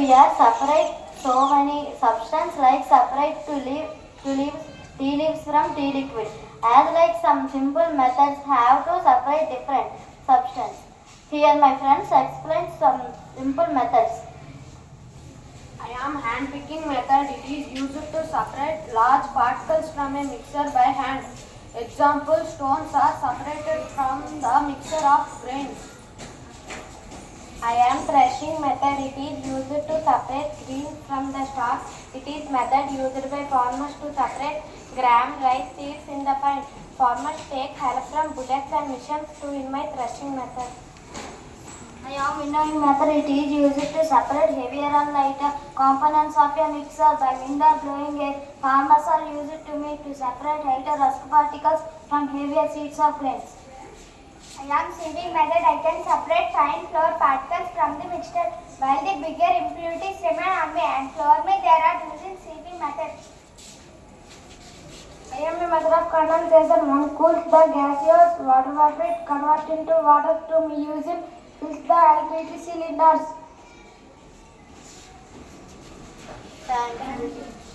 we are separate so many substances like separate tea leaves from tea liquid. As like some simple methods have to separate different substances. Here my friends explain some simple methods. I am hand picking method. It is used to separate large particles from a mixer by hand. Example, stones are separated from the mixture of grains. I am threshing method. It is used to separate grain from the stalk. It is method used by farmers to separate gram rice seeds in the field. Farmers take help from bullocks and machines to in my threshing method. I am winnowing method. It is used to separate heavier and lighter components of a mixer by wind or blowing air. Farmers are used to me to separate lighter rust particles from heavier seeds of grains. I am sieving method. I can separate fine flour particles from the mixture while the bigger impurities remain on me and flour me. There are using sieving method. I am a method of condensation. One cools the gaseous water vapor, convert into water to be used, fills the LPG cylinders. Thank you.